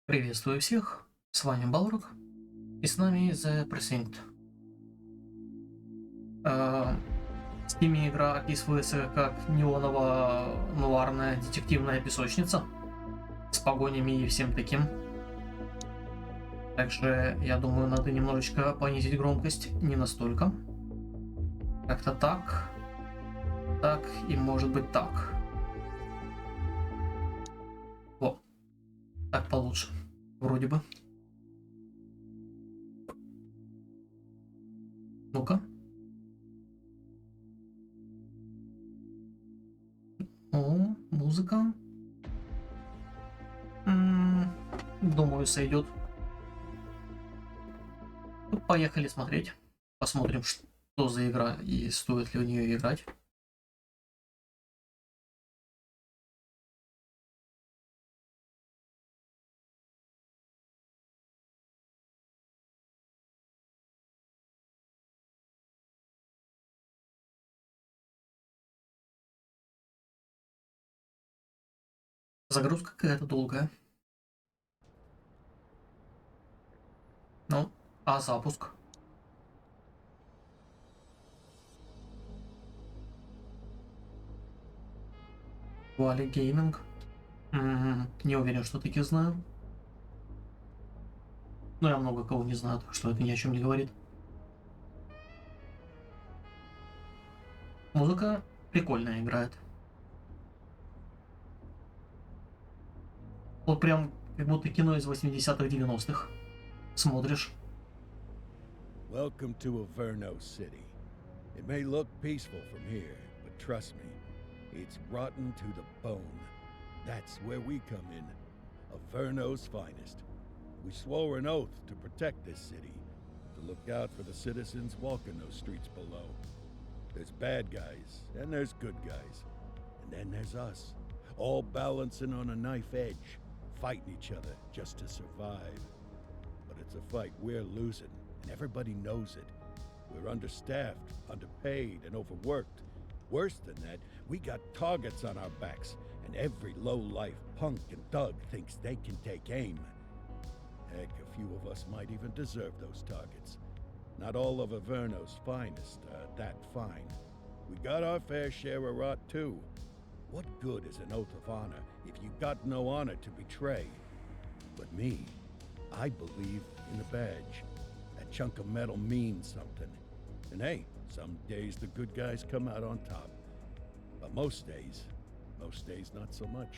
Приветствую всех, с вами Балрог, и с нами The Precinct. В Steam игра описывается как неоново-нуарная детективная песочница с погонями и всем таким. Также, я думаю, надо немножечко понизить громкость, не настолько. Как-то так и может быть так. Во, так получше, вроде бы. Ну-ка. О, музыка. Думаю, сойдет. Ну, поехали смотреть. Посмотрим, что за игра и стоит ли в нее играть. Загрузка какая-то долгая. Ну, а запуск? Вали гейминг. Не уверен, что таких знаю. Но я много кого не знаю, так что это ни о чем не говорит. Музыка прикольная играет. Вот прям как будто кино из 80-х, 90-х. Смотришь. Welcome to Averno City. It may look peaceful from here, but trust me, it's rotten to the bone. That's where we come in. Averno's finest. We swore an oath to protect this city, to look out for the citizens walking those streets below. There's bad guys, and there's good guys. And then there's us, all balancing on a knife edge, fighting each other just to survive. But it's a fight we're losing, and everybody knows it. We're understaffed, underpaid, and overworked. Worse than that, we got targets on our backs, and every low-life punk and thug thinks they can take aim. Heck, a few of us might even deserve those targets. Not all of Averno's finest are that fine. We got our fair share of rot, too. What good is an oath of honor if you got no honor to betray? But me, I believe in the badge. That chunk of metal means something. And hey, some days the good guys come out on top. But most days not so much.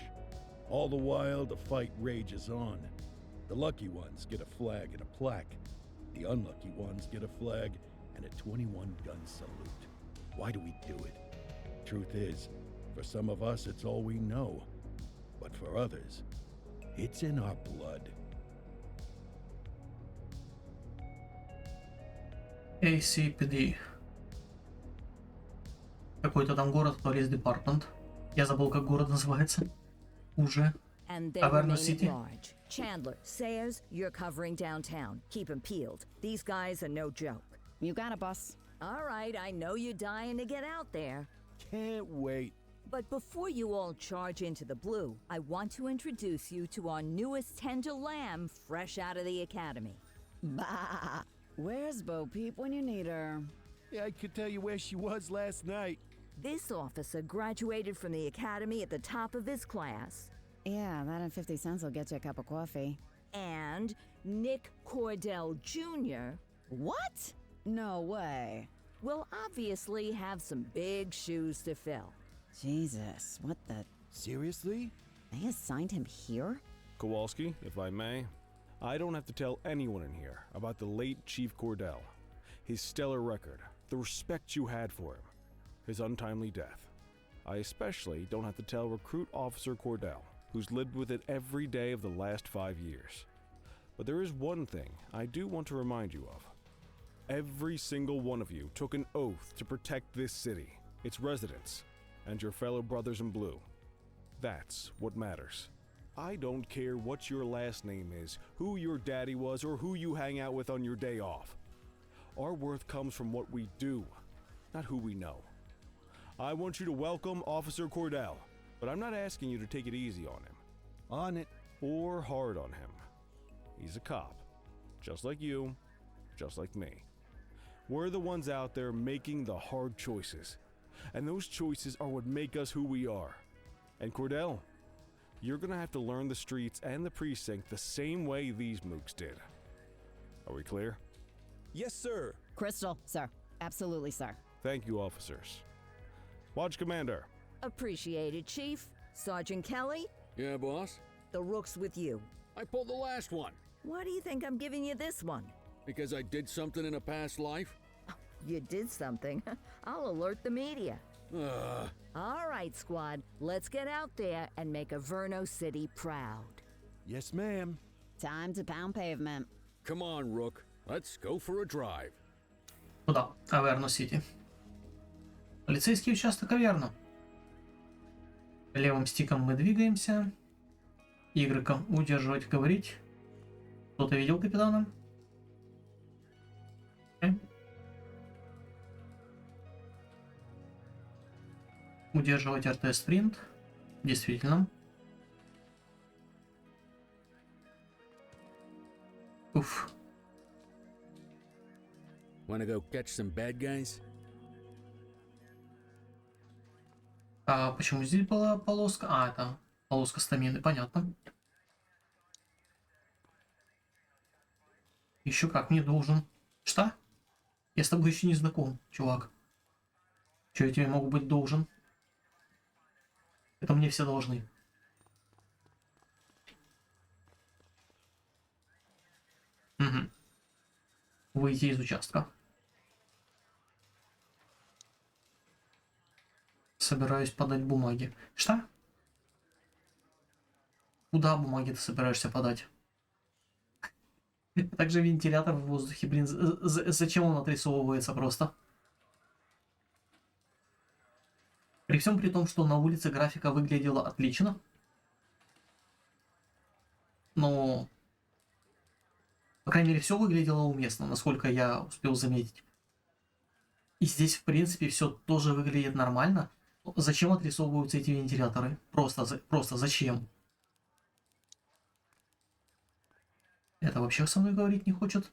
All the while, the fight rages on. The lucky ones get a flag and a plaque. The unlucky ones get a flag and a 21-gun salute. Why do we do it? Truth is, for some of us, it's all we know. But for others, it's in our blood. ACPD. Какой-то там город, Police Department. Я забыл, как город называется. Уже. And they Averno remain City. at large. Chandler, Sayers, you're covering downtown. Keep 'em peeled. These guys are no joke. You got it, boss. All right, I know you're dying to get out there. Can't wait. But before you all charge into the blue, I want to introduce you to our newest tender lamb fresh out of the academy. Bah! Where's Bo Peep when you need her? Yeah, I could tell you where she was last night. This officer graduated from the academy at the top of his class. Yeah, that and 50 cents will get you a cup of coffee. And Nick Cordell Jr. What? No way. will obviously have some big shoes to fill. Jesus, what the... Seriously? They assigned him here? Kowalski, if I may, I don't have to tell anyone in here about the late Chief Cordell, his stellar record, the respect you had for him, his untimely death. I especially don't have to tell Recruit Officer Cordell, who's lived with it every day of the last 5 years. But there is one thing I do want to remind you of. Every single one of you took an oath to protect this city, its residents, and your fellow brothers in blue. That's what matters. I don't care what your last name is, who your daddy was, or who you hang out with on your day off. Our worth comes from what we do, not who we know. I want you to welcome Officer Cordell, but I'm not asking you to take it easy on him. On it. Or hard on him. He's a cop. Just like you, just like me. We're the ones out there making the hard choices. And those choices are what make us who we are. And Cordell, you're gonna have to learn the streets and the precinct the same way these mooks did. Are we clear? Yes, sir. Crystal, sir. Absolutely, sir. Thank you, officers. Watch Commander. Appreciated, Chief. Sergeant Kelly, Yeah, boss? the rook's with you. I pulled the last one Why do you think I'm giving you this one? because I did something in a past life. You did something. I'll alert the media. All right, squad. Let's get out there and make Averno City proud. Yes, ma'am. Time to pound pavement. Come on, Rook. Let's go for a drive. Куда? Аверно-Сити. Полицейский участок Аверно. Левым стиком мы двигаемся. Игроком удерживать, говорить. Кто-то видел капитана? Удерживать РТ спринт. Действительно. Уф. Wanna go catch some bad guys? А почему здесь была полоска? А, это полоска стамины, понятно. Еще как мне должен. Что? Я с тобой еще не знаком, чувак. Че я тебе могу быть должен? Это мне все должны. Угу. Выйти из участка. Собираюсь подать бумаги. Что? Куда бумаги ты собираешься подать? Также вентилятор в воздухе, блин, зачем он отрисовывается просто? При всем при том, что на улице графика выглядела отлично. Но, по крайней мере, все выглядело уместно, насколько я успел заметить. И здесь, в принципе, все тоже выглядит нормально. Зачем отрисовываются эти вентиляторы? Просто зачем? Это вообще со мной говорить не хочет?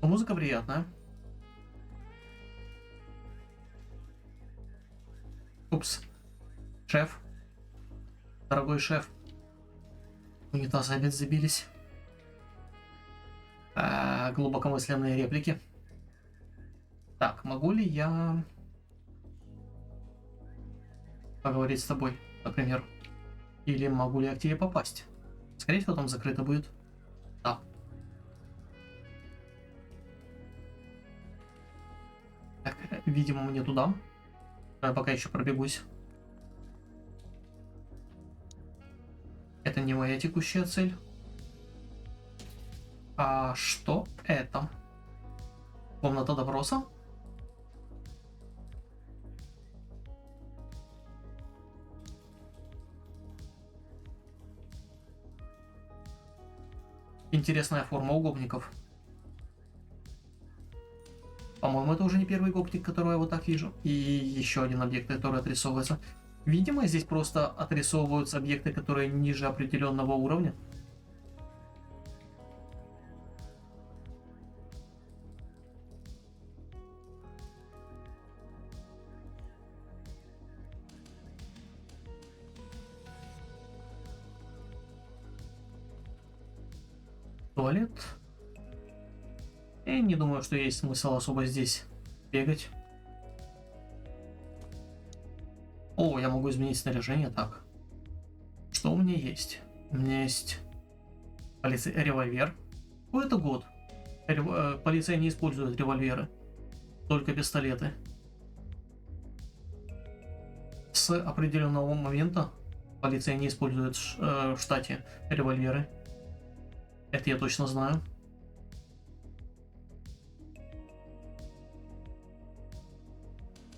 Но музыка приятная. Упс. Шеф. Дорогой шеф. Унитазы опять забились. Глубокомысленные реплики. Так, могу ли я поговорить с тобой, например? Или могу ли я к тебе попасть? Скорее всего, там закрыто будет. Да. Так, видимо, мне туда. Я пока еще пробегусь. Это не моя текущая цель. А что это? Комната допроса? Интересная форма у гопников. По-моему, это уже не первый гопник, которого я вот так вижу. И еще один объект, который отрисовывается. Видимо, здесь просто отрисовываются объекты, которые ниже определенного уровня. Туалет. Я не думаю, что есть смысл особо здесь бегать. О, я могу изменить снаряжение. Так. Что у меня есть? У меня есть револьвер. Какой это год? Полиция не использует револьверы. Только пистолеты. С определенного момента полиция не использует в штате револьверы. Это я точно знаю.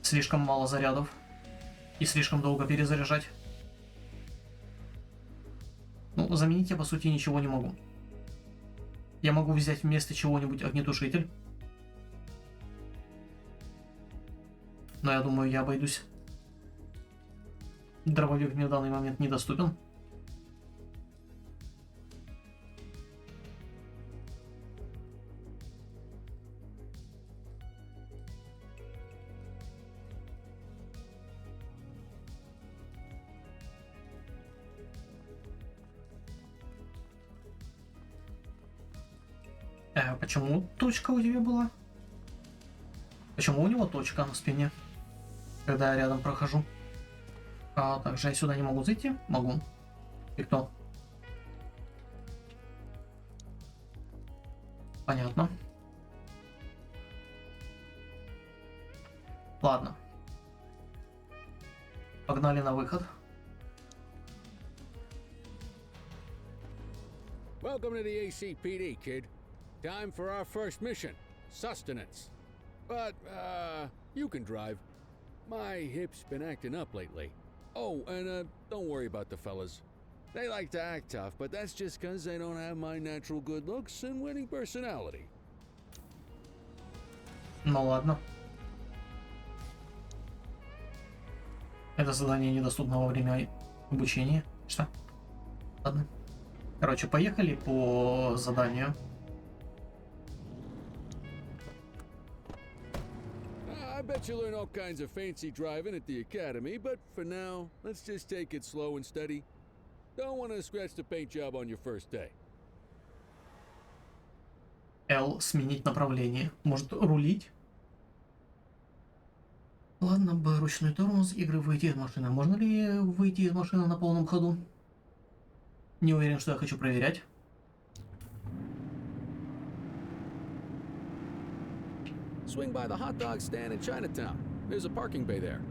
Слишком мало зарядов. И слишком долго перезаряжать. Ну, заменить я по сути ничего не могу. Я могу взять вместо чего-нибудь огнетушитель. Но я думаю, я обойдусь. Дробовик мне в данный момент недоступен. Почему точка у тебя была? Почему у него точка на спине, когда я рядом прохожу? Также я сюда не могу зайти? Могу. И кто? Понятно. Ладно. Погнали на выход. Welcome to the ACPD, kid. Time for our first mission, sustenance. But, you can drive. My hip's been acting up lately. Oh, and, don't worry about the fellas. They like to act tough, but that's just 'cause they don't have my natural good looks and winning personality. Ну ладно. Это задание недоступно во время обучения. Что? Ладно. Короче, поехали по заданию. I bet you learn all kinds of fancy driving at the academy, but for now, let's just take it slow and steady. Don't want to scratch the paint job on your first day. L сменить направление. Может рулить? Ладно, Б ручной тормоз, игры выйти из машины. Можно ли выйти из машины на полном ходу? Не уверен, что я хочу проверять. Swing by the hot dog stand in Chinatown. There's a parking bay there.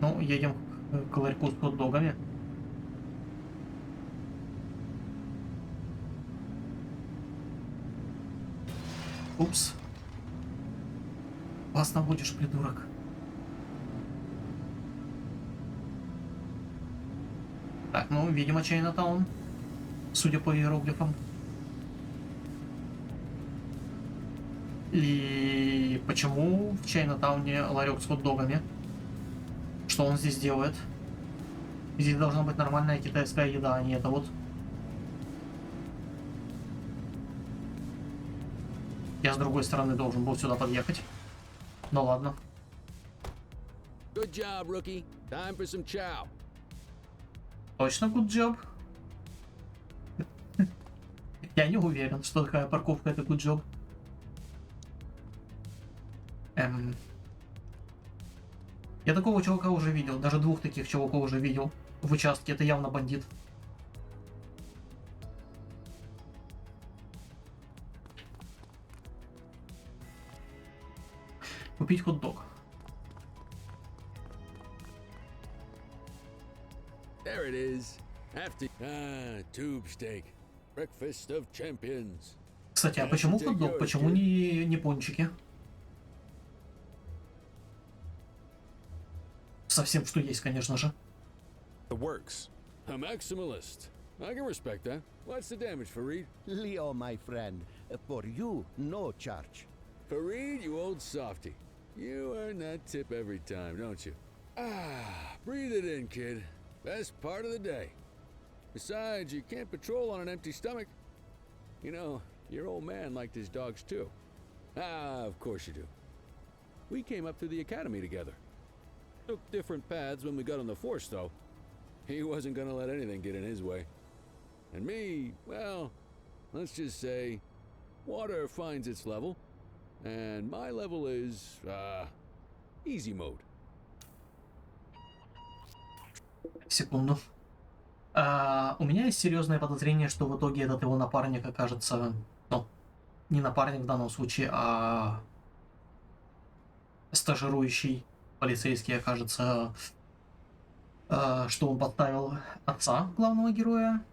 Ну, едем к ларьку с хот-догами. Упс. Вас наводишь, придурок. Так, ну, видимо, Чайнатаун. Судя по иероглифам. И почему в Чайнатауне ларек с хот-догами? Что он здесь делает? Здесь должна быть нормальная китайская еда, а не это вот. Я с другой стороны должен был сюда подъехать. Ну ладно. Good job, rookie. Time for some chow. Точно good job? Я не уверен, что такая парковка это good job. Я такого чувака уже видел, даже двух таких чуваков уже видел в участке, это явно бандит. Купить хот-дог. There it is. Tube steak. Breakfast of champions. Кстати, а почему хот-дог? Почему не пончики? Совсем что есть, конечно же. The works. A maximalist. I can respect that. What's the damage, Fareed? Leo, my friend, for you, no charge. Fareed, you old softy. You earn that tip every time, don't you? Breathe it in, kid. Best part of the day. Besides, you can't patrol on an empty stomach. You know, your old man liked his dogs too. Of course you do. We came up through the academy together. Took different paths when we got on the force, though. He wasn't gonna let anything get in his way. And me, well, let's just say, water finds its level, and my level is, easy mode. Секунду. У меня есть серьезное подозрение, что в итоге этот его напарник окажется... Ну, не напарник в данном случае, а стажирующий полицейский окажется, что он подставил отца главного героя,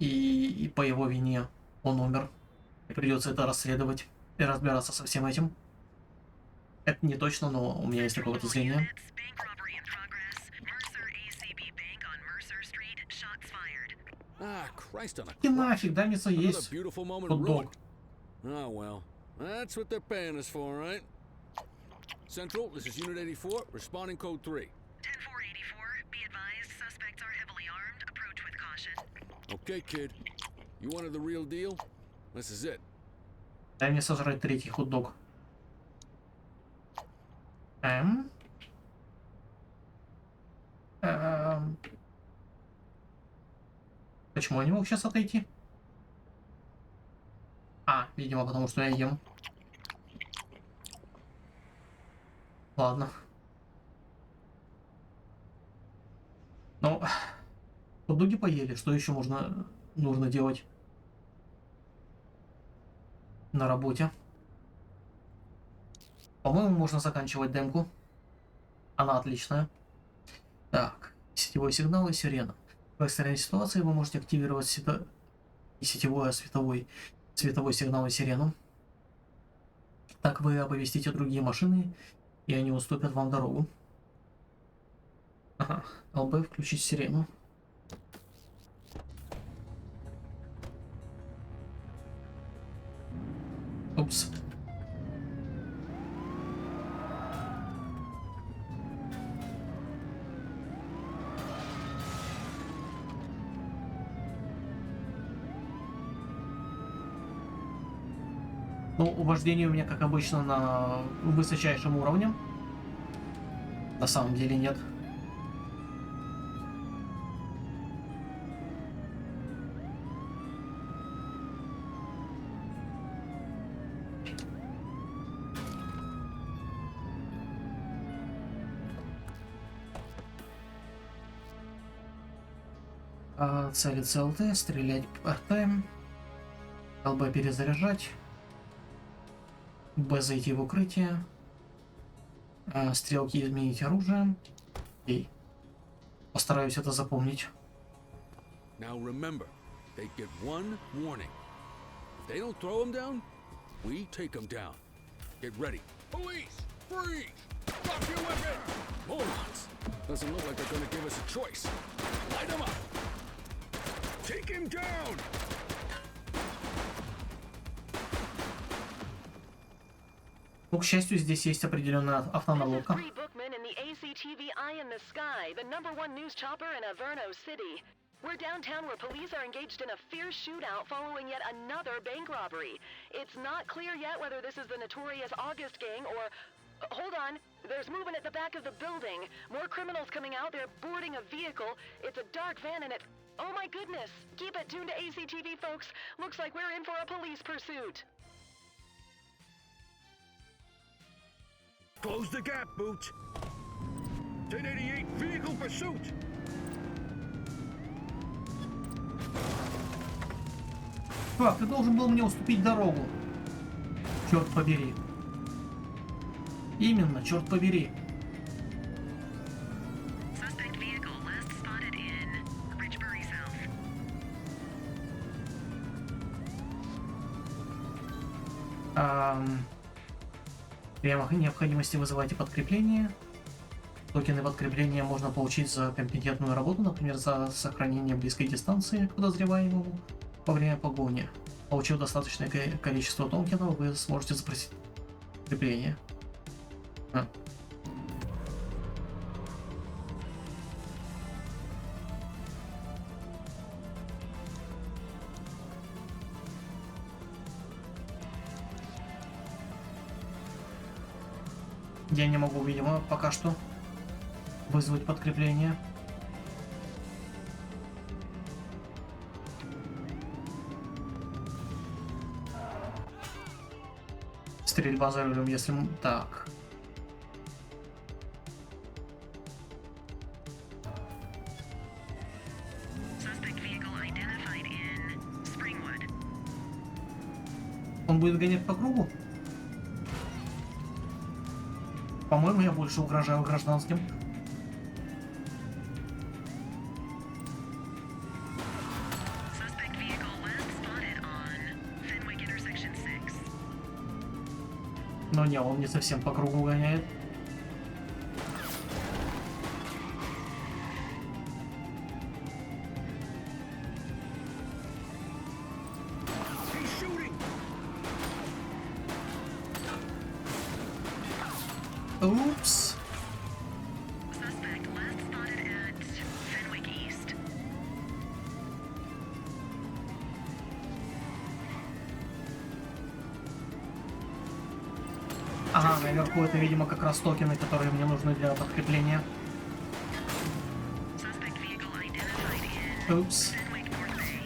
и по его вине он умер. И придется это расследовать и разбираться со всем этим. Это не точно, но у меня есть такое подозрение. Christ on a И нафиг, дай мне есть beautiful moment хот-дог. ruined. Oh well, That's what they're paying us for, right? Central, this is Unit 84, responding code 3. 10-484, be advised, suspects are heavily armed. Approach with caution. Okay, kid. You wanted the real deal? This is it. Дай мне сожрать третий хот-дог. Почему я не мог сейчас отойти? Видимо, потому что я ем. Ладно. Ну, хот-доги поели. Что еще нужно делать на работе? По-моему, можно заканчивать демку. Она отличная. Так, сетевой сигнал и сирена. В экстренной ситуации вы можете активировать сетевой, световой сигнал и сирену. Так вы оповестите другие машины, и они уступят вам дорогу. Ага, ЛБ включить сирену. Упс. Ну, вождение у меня, как обычно, на высочайшем уровне. На самом деле нет. Целиться ЛТ, стрелять РТ, ЛБ перезаряжать, Б зайти в укрытие, стрелки изменить оружие. И постараюсь это запомнить. Now remember, they get one warning. If they don't throw them down, we take them down. Get ready. Police, freeze! Drop your weapon! Morons! Doesn't look like they're gonna give us a choice. Light them up! Take him down! Ну, к счастью, здесь есть определенная автоналогка. This is Bree Bookman in the ACTV Eye in the Sky, the #1 news chopper in Averno City. We're downtown where police are engaged in a fierce shootout following yet another bank robbery. It's not clear yet whether this is the notorious August gang or... hold on, there's movement at the back of the building. More criminals coming out, they're boarding a vehicle. It's a dark van and it... oh my goodness! Keep it tuned to ACTV, folks. Looks like we're in for a police pursuit. Close the gap, Boots. 1088, vehicle pursuit. Чувак, ты должен был мне уступить дорогу. Черт побери. Именно, черт побери. Suspect vehicle last spotted in Ridgebury South. При необходимости вызывайте подкрепление. Токены подкрепления можно получить за компетентную работу, например, за сохранение близкой дистанции к подозреваемому во время погони. Получив достаточное количество токенов, вы сможете запросить подкрепление. Я не могу, видимо, пока что вызвать подкрепление. Стрельба за рулем, если... так. Suspect vehicle identified in Springwood. Он будет гонять по кругу? По-моему, я больше угрожаю гражданским. Suspect vehicle last spotted on Fenwick intersection 6. Но не, он не совсем по кругу гоняет. He's shooting. Упс. Suspect last spotted at Fenwick East. Ага, наверху это, видимо, как раз токены, которые мне нужны для подкрепления. Suspect vehicle identified in Упс. Fenwick North Bay.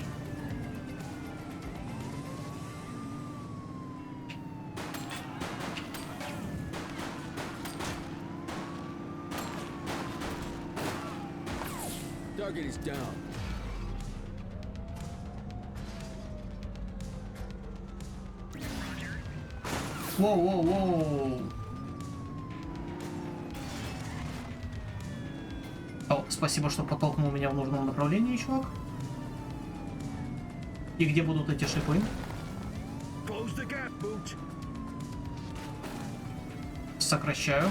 Target is down. Воу-воу-воу. О, спасибо, что подтолкнул меня в нужном направлении, чувак. И где будут эти шипы? Close the gap, Boot. Сокращаю.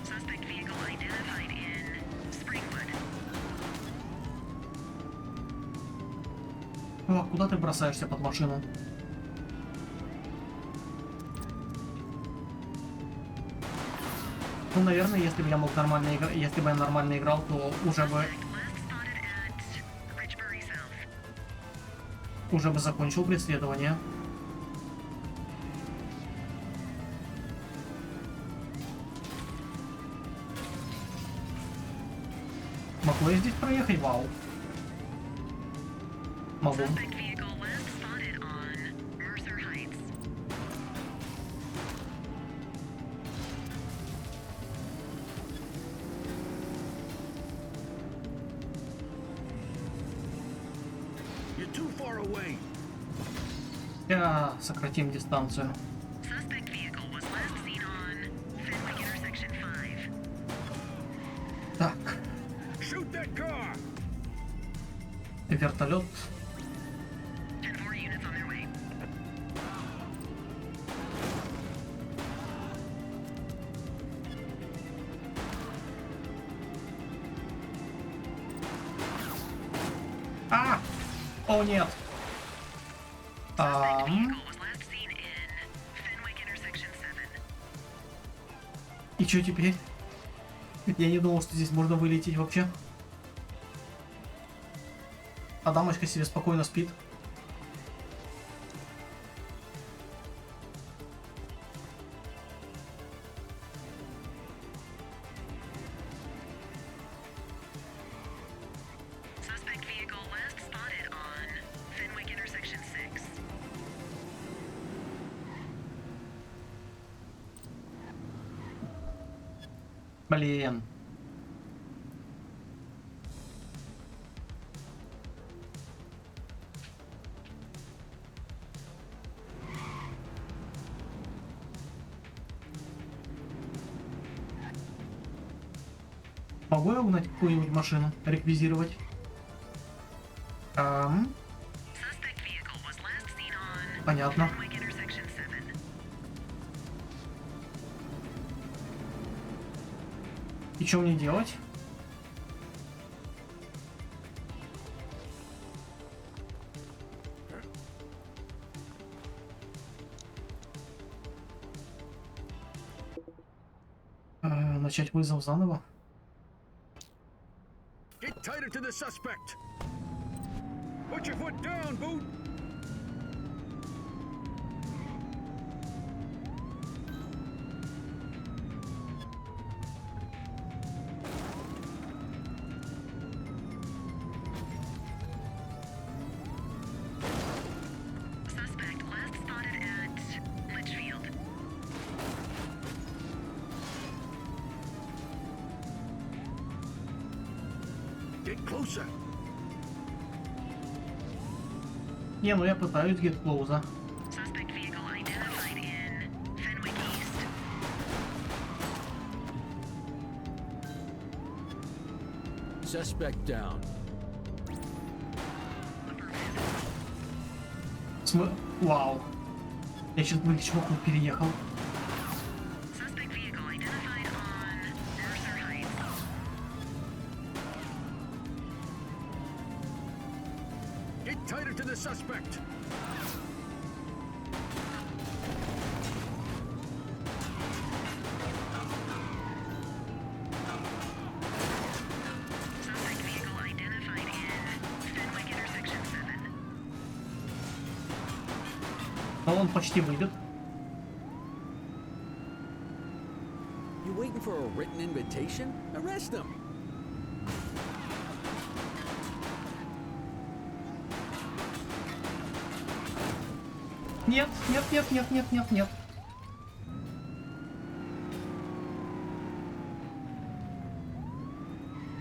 Suspect vehicle identified in Springwood. О, куда ты бросаешься под машину? Ну, наверное, если бы я мог нормально играть, если бы я нормально играл, то уже бы Last spotted at Ridgebury South. закончил преследование. Могу я здесь проехать? Вау. Могу. Suspect vehicle last spotted on Mercer Heights. You're too far away. Сократим дистанцию. Suspect vehicle was last seen on Fenwick Intersection 5. Так, Shoot that car. вертолет. 10-4 units on their way. А! О, нет. Vehicle was last seen in Fenwick Intersection 7. И что теперь? Я не думал, что здесь можно вылететь вообще. А дамочка себе спокойно спит. Suspect vehicle last spotted on Fenwick Intersection 6. Блин. Могу я угнать какую-нибудь машину? Реквизировать? Suspect vehicle was last seen on Понятно. Fenwick Intersection 7. И что мне делать? Начать вызов заново. Get tighter to the suspect. Put your foot down, Boot. Suspect last spotted at Litchfield. Get closer. Не, ну я пытаюсь get closer. Suspect vehicle identified in Fenwick East. Suspect down. Вау. Я сейчас бы чуваку переехал. Suspect vehicle identified on Mercer Heights. Get tighter to the suspect. Но он почти выбит. You waiting for a written invitation? Arrest him. Нет, нет, нет, нет, нет, нет, нет.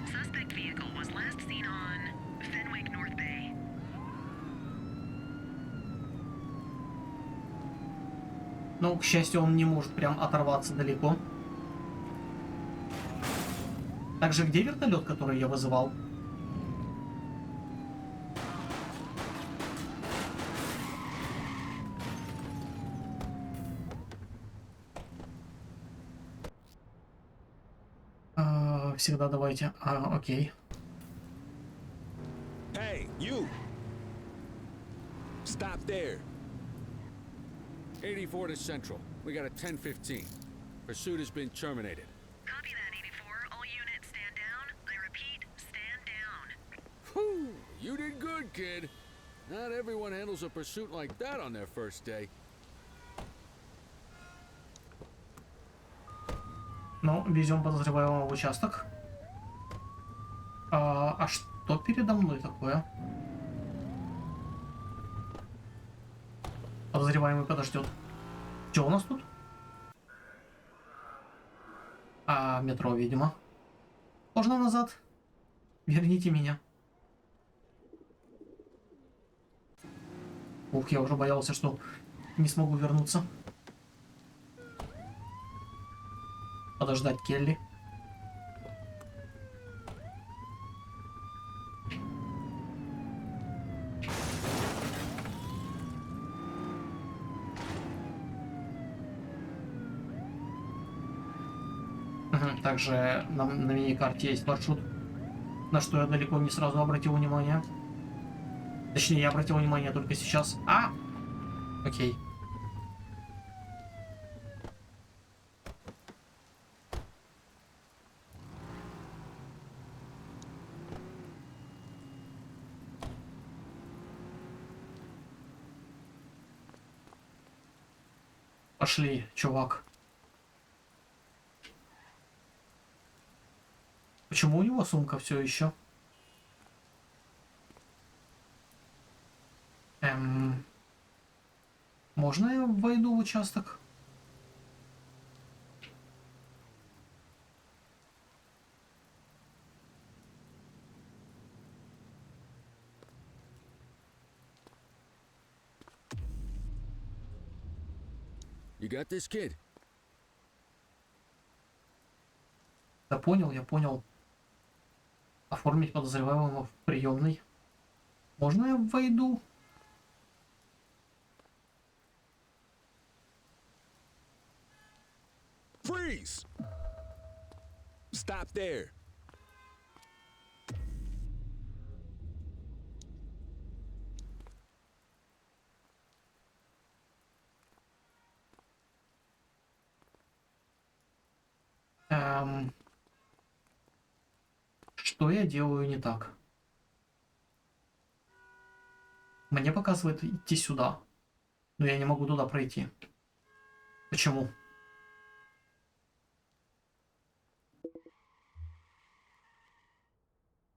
Suspect vehicle was last seen on Fenwick North Bay. Ну, к счастью, он не может прям оторваться далеко. Также где вертолет, который я вызывал? Всегда давайте. Окей. Hey, you! Stop there. 84 to Central. We got a 10:15. Pursuit has been terminated. Copy that, 84. All units stand down. I repeat, stand down. Whew! You did good, kid. Not everyone handles a pursuit like that on their first day. Ну, везем подозреваемого в участок. А что передо мной такое? Подозреваемый подождет. Что у нас тут? Метро, видимо. Можно назад? Верните меня. Ух, я уже боялся, что не смогу вернуться. Подождать Келли. Также на мини-карте есть маршрут, на что я далеко не сразу обратил внимание. Точнее, я обратил внимание только сейчас. Окей. Пошли, чувак. Почему у него сумка все еще? Можно я войду в участок? You got this, kid? Я понял. Оформить подозреваемого в приемной. Можно я войду? Freeze! Stop there. Что я делаю не так? Мне показывает идти сюда, но я не могу туда пройти. Почему?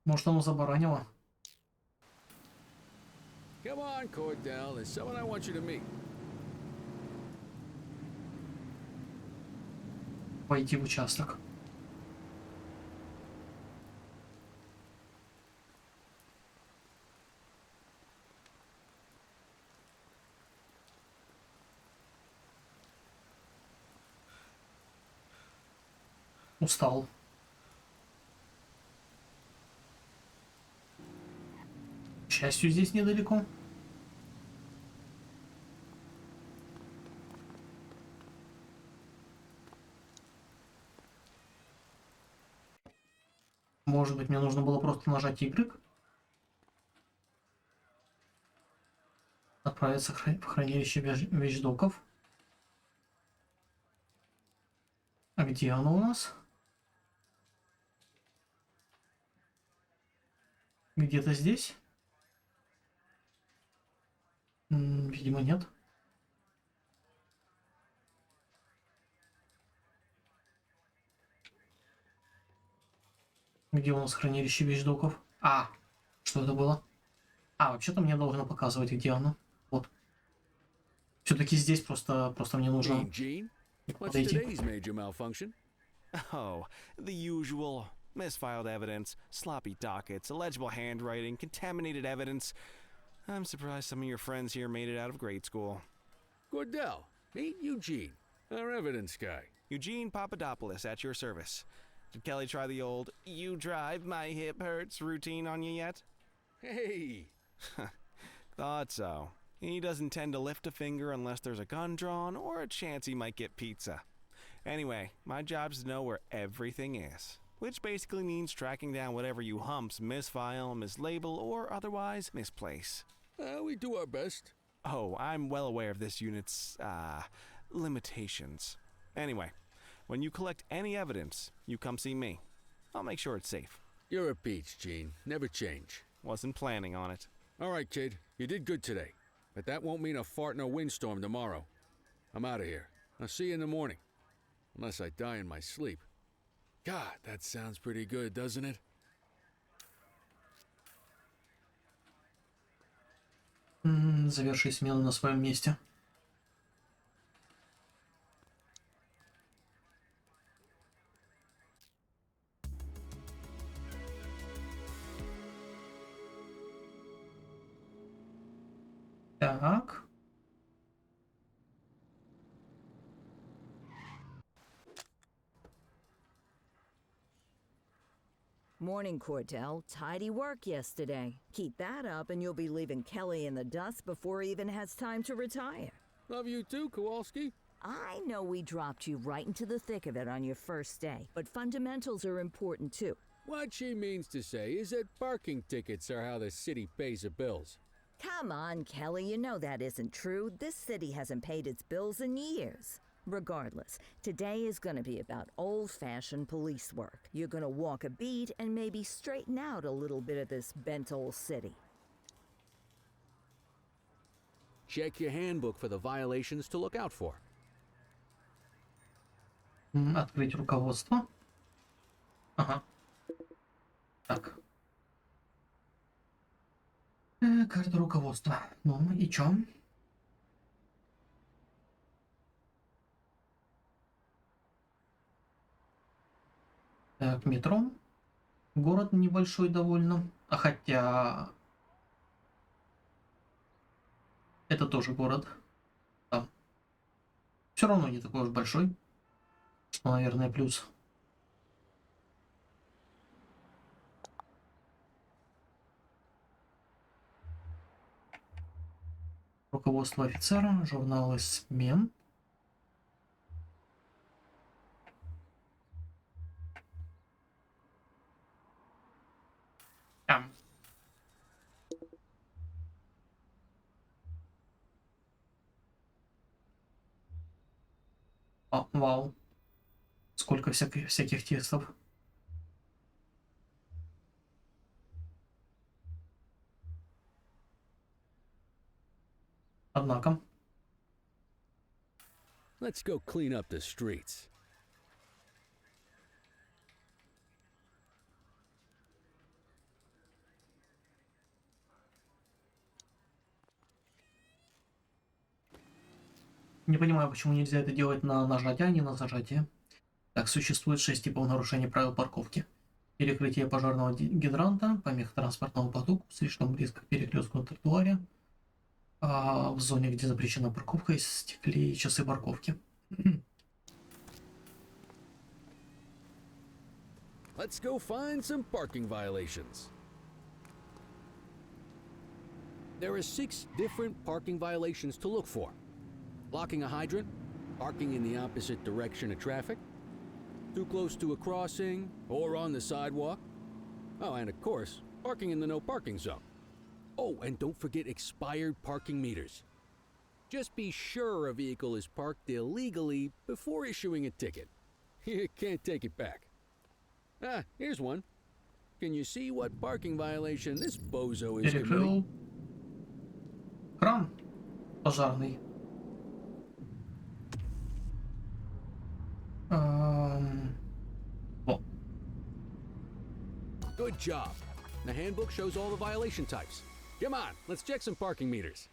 Может, оно забаранило? Come on, Cordell. There's someone I want you to meet. Войти в участок. Устал. К счастью, здесь недалеко. Может быть, мне нужно было просто нажать Y? Отправиться в хранилище вещдоков. А где оно у нас? Где-то здесь? Видимо, нет. Где у нас хранилище вещдоков? А, что это было? А, вообще-то мне должно показывать, где оно. Вот. Все-таки здесь просто мне нужно Gene, what's подойти. today's major malfunction? Oh, the usual. Misfiled evidence, sloppy dockets, illegible handwriting, contaminated evidence. I'm surprised some of your friends here made it out of grade school. Cordell, meet Eugene, our evidence guy. Eugene Papadopoulos at your service. Did Kelly try the old "you drive, my hip hurts" routine on you yet? Hey! Thought so. He doesn't tend to lift a finger unless there's a gun drawn or a chance he might get pizza. Anyway, my job's to know where everything is, which basically means tracking down whatever you humps misfile, mislabel, or otherwise misplace. We do our best. Oh, I'm well aware of this unit's, limitations. Anyway, when you collect any evidence, you come see me. I'll make sure it's safe. You're a peach, Gene. Never change. Wasn't planning on it. All right, kid. You did good today. But that won't mean a fart in a windstorm tomorrow. I'm out of here. I'll see you in the morning. Unless I die in my sleep. God, that sounds pretty good, doesn't it? Заверши смену на своем месте. Так. Morning, Cordell. Tidy work yesterday. Keep that up and you'll be leaving Kelly in the dust before he even has time to retire. Love you too, Kowalski. I know we dropped you right into the thick of it on your first day, but fundamentals are important too. What she means to say is that parking tickets are how the city pays the bills. Come on, Kelly, you know that isn't true. This city hasn't paid its bills in years. Regardless, today is going to be about old-fashioned police work. You're going to walk a beat and maybe straighten out a little bit of this bent old city. Check your handbook for the violations to look out for. Открыть руководство. Ага. Так. Карта руководства. Ну, и чё? Так, метро. Город небольшой довольно. А хотя... Это тоже город. Да. Все равно не такой уж большой. Что, наверное, плюс. Руководство офицера, журналы смен. Вау. Сколько всяких текстов. Однако. Let's go clean up the streets. Не понимаю, почему нельзя это делать на нажатие, а не на зажатие. Так, существует 6 типов нарушений правил парковки. Перекрытие пожарного гидранта, помех транспортному потоку, слишком близко к перекрестку на тротуаре, в зоне, где запрещена парковка, истекли часы парковки. Let's go find some parking violations. There are 6 different parking violations to look for. Blocking a hydrant, parking in the opposite direction of traffic, too close to a crossing or on the sidewalk. Oh, and of course, parking in the no parking zone. Oh, and don't forget expired parking meters. Just be sure a vehicle is parked illegally before issuing a ticket. You can't take it back. Ah, here's one. Can you see what parking violation this bozo is committing? Перекрыл кран пожарный. О. job. The handbook shows all the violation types. Come on, let's check some parking meters.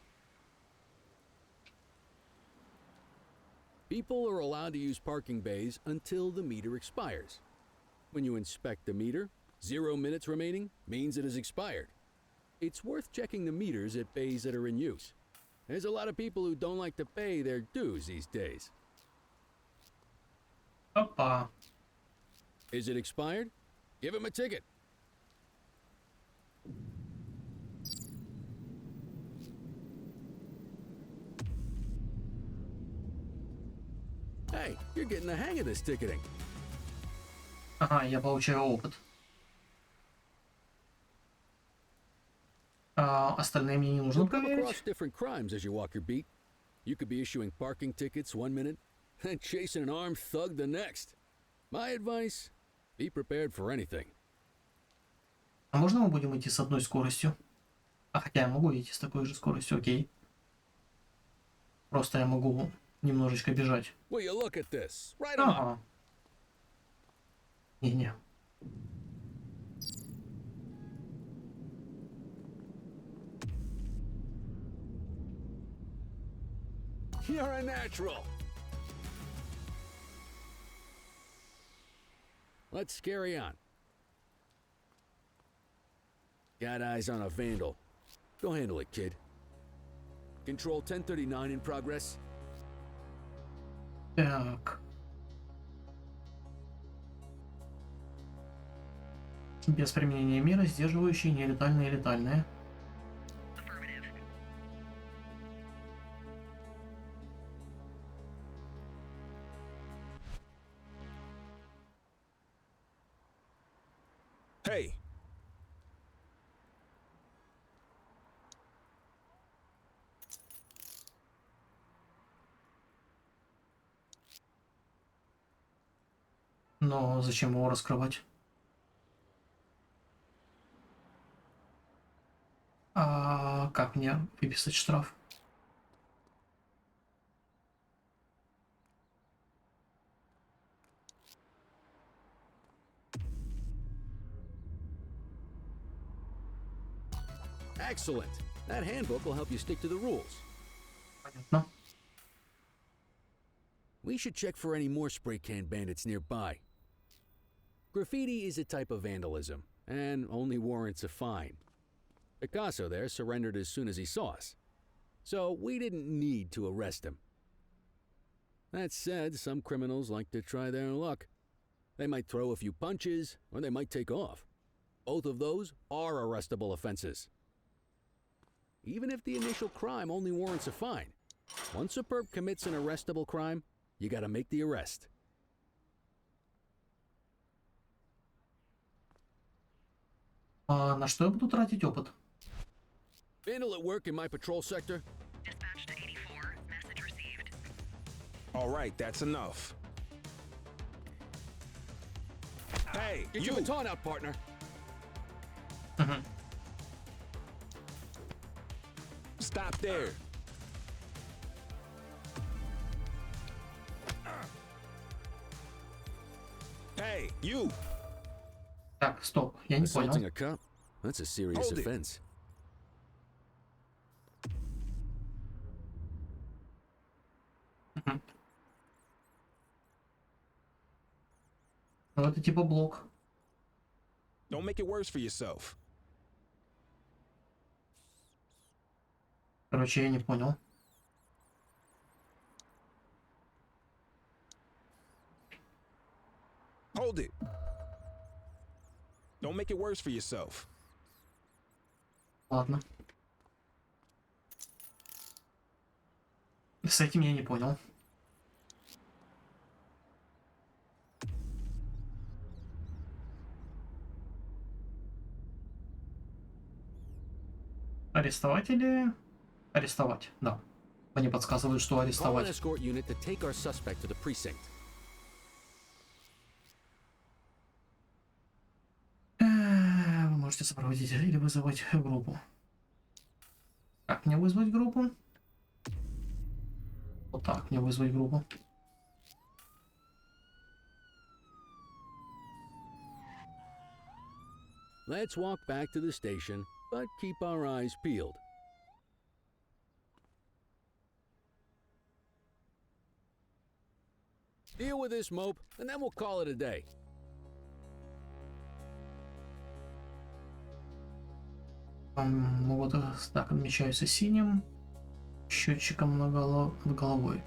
People are allowed to use parking bays until the meter expires. When you inspect the meter, 0 minutes remaining means it has expired. It's worth checking the meters at bays that are in use. There's a lot of people who don't like to pay their dues these days. Опа. Is it expired? Give him a ticket. Hey, you're getting the hang of this ticketing. Ага, я получаю опыт. Остальные мне не нужно You'll come проверить. across different crimes as you walk your beat. You could be issuing parking tickets 1 minute and chasing an armed thug the next. My advice, be prepared for anything. А можно мы будем идти с одной скоростью? А хотя я могу идти с такой же скоростью, окей. Просто я могу немножечко бежать. Will you look at this? Right on. Ага. Не-не. You're a natural. Let's carry on. Got eyes on a vandal. Go handle it, kid. Control 1039 in progress. Так. Без применения меры, сдерживающие нелетальные и летальные. Hey! Но зачем его раскрывать? А как мне выписать штраф? Excellent. That handbook will help you stick to the rules. Понятно. We should check for any more spray can bandits nearby. Graffiti is a type of vandalism, and only warrants a fine. Picasso there surrendered as soon as he saw us, so we didn't need to arrest him. That said, some criminals like to try their luck. They might throw a few punches, or they might take off. Both of those are arrestable offenses. Even if the initial crime only warrants a fine, once a perp commits an arrestable crime, you gotta make the arrest. А на что я буду тратить опыт? Vandal at work in my patrol sector? Dispatch to 84. Message received. All right, that's enough. Hey, Get your baton out, partner. Мгм. Stop there. Hey, you! Так, стоп, я не Assaulting понял. a cop? That's a serious Hold it. offense. Мгм. Ну, это типа блок. Don't make it worse for yourself. Короче, я не понял. Hold it. Don't make it worse for yourself. Ладно. С этим я не понял. Арестовать или... Арестовать, да. Мне подсказывают, что Call an арестовать. escort unit to take our suspect to the precinct. Вы можете сопроводить или вызывать группу. Как мне вызвать группу? Вот так мне вызвать группу. Let's walk back to the station, but keep our eyes peeled. Deal with this mope, and then we'll call it a day. Вот так отмечаются синим счетчиком над головой.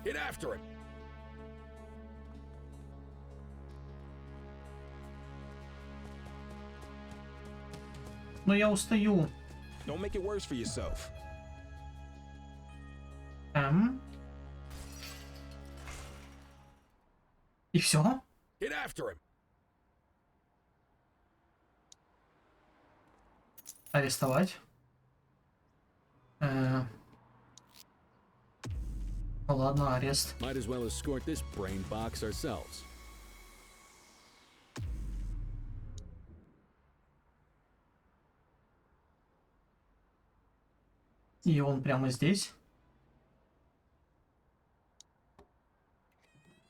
Get after him! Но я устаю. Don't make it worse for yourself. И все? Get after him! Арестовать. Ну ладно, арест. Might as well escort this brain box ourselves. И он прямо здесь.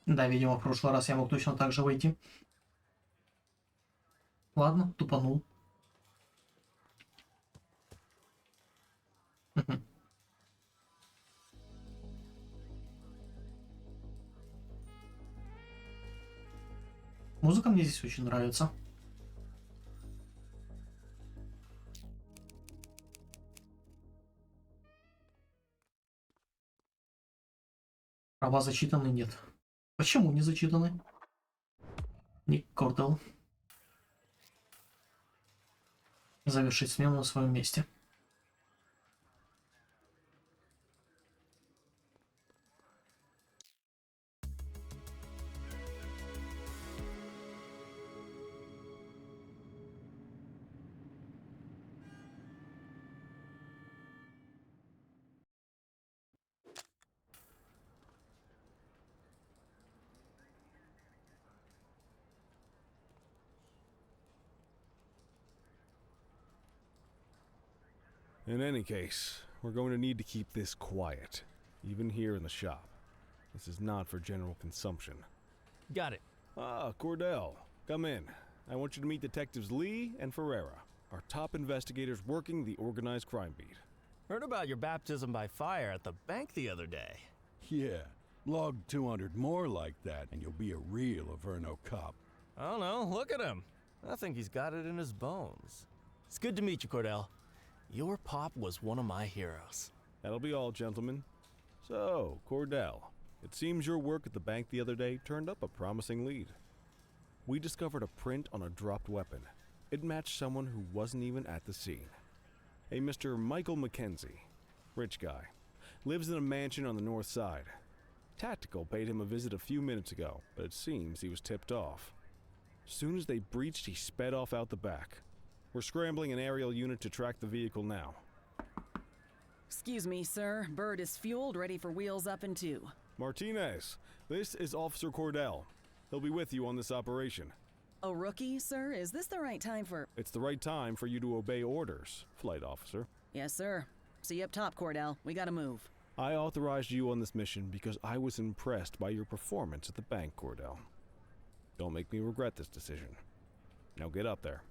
Да, видимо, в прошлый раз я мог точно так же войти. Ладно, тупанул. Музыка мне здесь очень нравится. Права зачитаны? Нет. Почему не зачитаны? Ник Кордел. Завершить смену на своем месте. In any case, we're going to need to keep this quiet, even here in the shop. This is not for general consumption. Got it. Ah, Cordell, come in. I want you to meet Detectives Lee and Ferreira, our top investigators working the organized crime beat. Heard about your baptism by fire at the bank the other day. Yeah, log 200 more like that, and you'll be a real Averno cop. I don't know, look at him. I think he's got it in his bones. It's good to meet you, Cordell. Your pop was one of my heroes. That'll be all, gentlemen. So, Cordell, it seems your work at the bank the other day turned up a promising lead. We discovered a print on a dropped weapon. It matched someone who wasn't even at the scene. A Mr. Michael Mackenzie, rich guy, lives in a mansion on the north side. Tactical paid him a visit a few minutes ago, but it seems he was tipped off. Soon as they breached, he sped off out the back. We're scrambling an aerial unit to track the vehicle now. Excuse me, sir. Bird is fueled, ready for wheels up in 2. Martinez, this is Officer Cordell. He'll be with you on this operation. A rookie, sir? Is this the right time for... It's the right time for you to obey orders, flight officer. Yes, sir. See you up top, Cordell. We gotta move. I authorized you on this mission because I was impressed by your performance at the bank, Cordell. Don't make me regret this decision. Now get up there.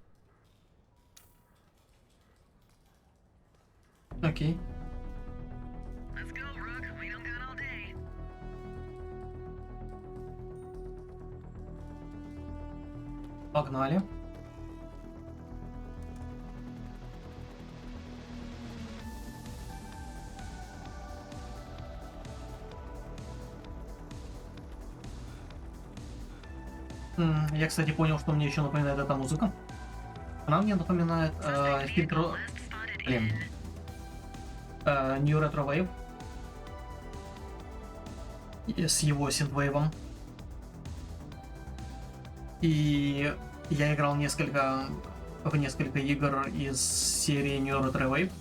Окей. Let's go, Rook. We don't got all day. Погнали. Я, кстати, понял, что мне еще напоминает эта музыка. Она мне напоминает фильм... Блин. New Retro Wave. С его синтвейвом. И я играл в несколько игр из серии New Retro Wave.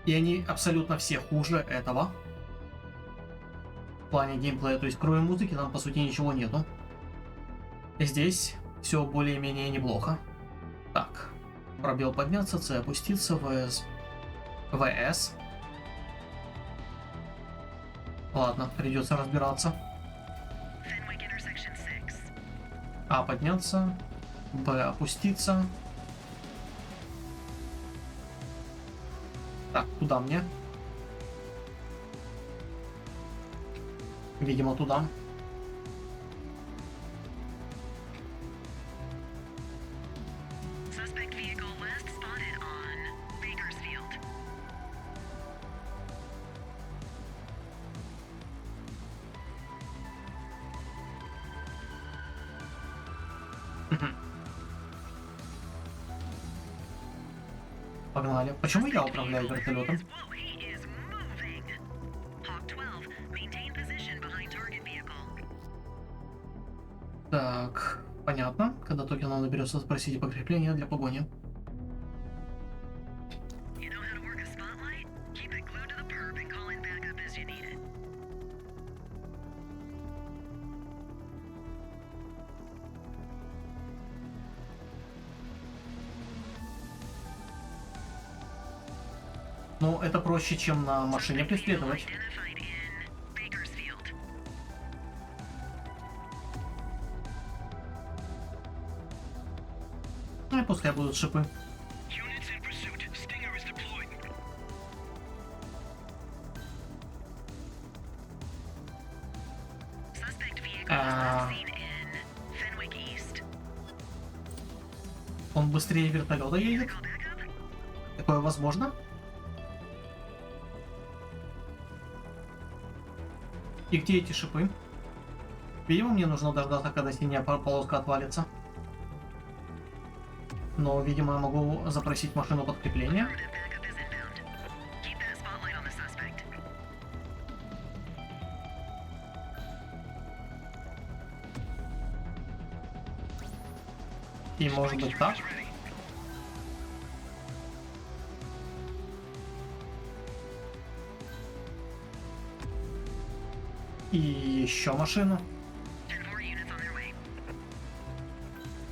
И они абсолютно все хуже этого. В плане геймплея. То есть кроме музыки там по сути ничего нету. Здесь все более-менее неплохо. Так. Пробел подняться, C опуститься, ВС. Ладно, придется разбираться. А подняться. Б опуститься. Так, куда мне? Видимо, туда. Погнали. Почему я управляю вертолетом? Так, понятно. Когда токен наберется, спросите подкрепление для погони. Ну, это проще, чем на машине преследовать. Ну и пускай будут шипы. Он быстрее вертолета едет? Такое возможно? И где эти шипы? Видимо, мне нужно дождаться, когда синяя полоска отвалится. Но, видимо, я могу запросить машину подкрепления. И может быть так. И еще машину.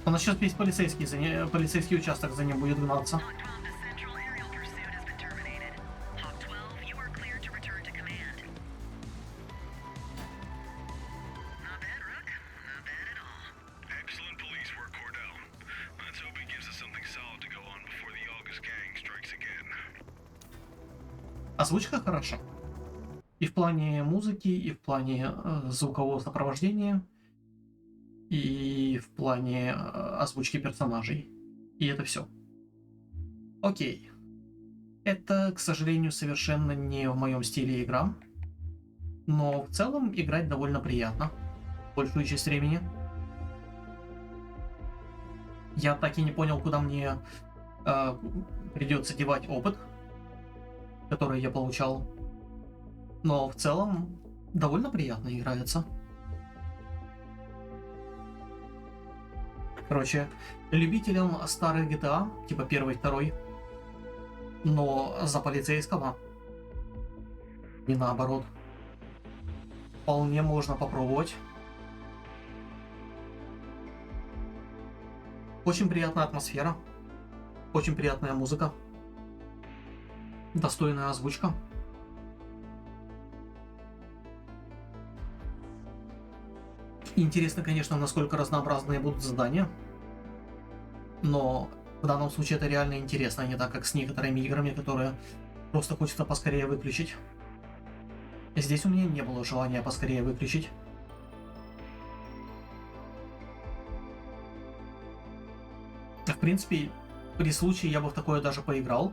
У нас сейчас весь полицейский участок за ним будет гнаться. Озвучка хороша. И в плане музыки, и в плане звукового сопровождения, и в плане озвучки персонажей. И это все. Окей. Это, к сожалению, совершенно не в моем стиле игра. Но в целом играть довольно приятно. Большую часть времени. Я так и не понял, куда мне придется девать опыт, который я получал. Но в целом довольно приятно играется. Короче, любителям старых GTA, типа 1, 2, но за полицейского, не наоборот, вполне можно попробовать. Очень приятная атмосфера, очень приятная музыка, достойная озвучка. Интересно, конечно, насколько разнообразные будут задания, но в данном случае это реально интересно, а не так, как с некоторыми играми, которые просто хочется поскорее выключить. Здесь у меня не было желания поскорее выключить. В принципе, при случае я бы в такое даже поиграл,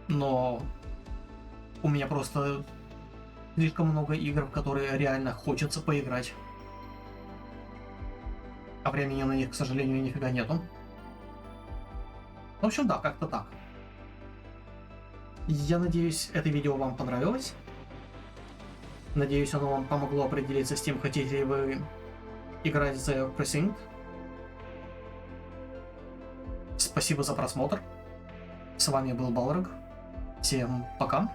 но у меня просто слишком много игр, в которые реально хочется поиграть. А времени на них, к сожалению, нифига нету. В общем, да, как-то так. Я надеюсь, это видео вам понравилось. Надеюсь, оно вам помогло определиться с тем, хотите ли вы играть за Precinct. Спасибо за просмотр. С вами был Балрог. Всем пока.